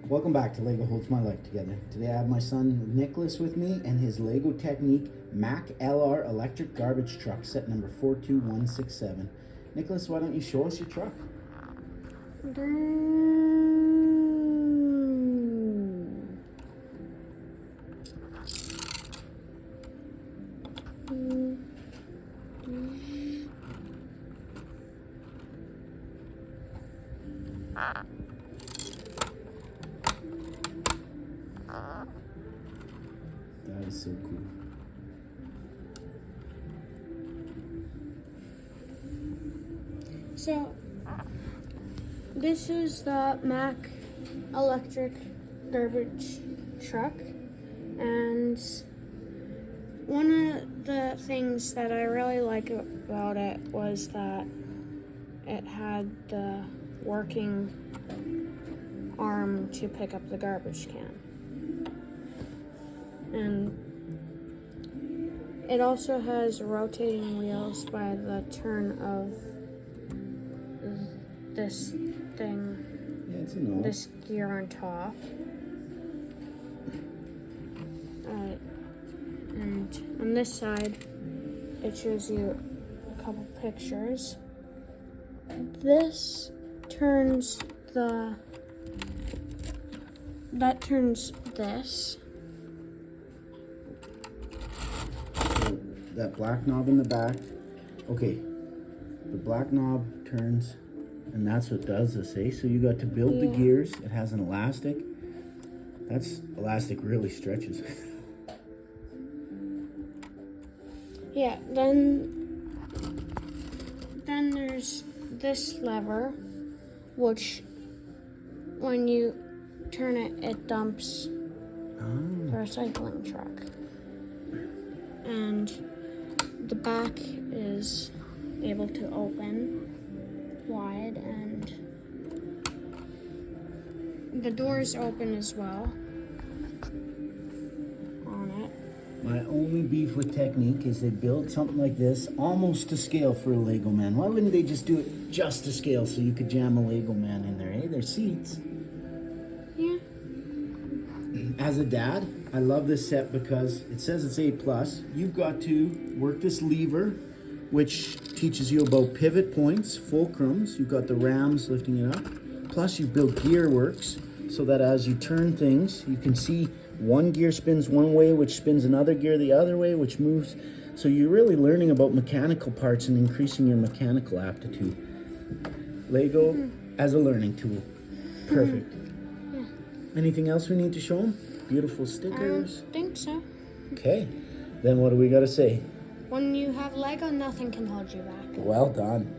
Welcome back to Lego Holds My Life Together. Today I have my son Nicholas with me and his Lego Technic Mack LR electric garbage truck, set number 42167. Nicholas, why don't you show us your truck? That is so cool. So, this is the Mack electric garbage truck, and one of the things that I really like about it was that it had the working arm to pick up the garbage can. And it also has rotating wheels by the turn of this thing, this gear on top. And on this side, it shows you a couple pictures. That turns this. That black knob in the back. Okay, the black knob turns, and that's what does this, eh? So you got to build the gears. It has an elastic. That's elastic really stretches. Yeah, then there's this lever, which when you turn it, it dumps the recycling truck. And the back is able to open wide, and the doors open as well on it. My only beef with Technic is they build something like this almost to scale for a Lego man. Why wouldn't they just do it just to scale so you could jam a Lego man in there, eh? Their seats. Yeah. As a dad, I love this set because it says it's A+. You've got to work this lever, which teaches you about pivot points, fulcrums. You've got the rams lifting it up. Plus you build gear works so that as you turn things, you can see one gear spins one way, which spins another gear the other way, which moves. So you're really learning about mechanical parts and increasing your mechanical aptitude. Lego as a learning tool. Perfect. Yeah. Anything else we need to show them? Beautiful I stickers. don't think so. Okay, then what do we got to say? When you have Lego, nothing can hold you back. Well done.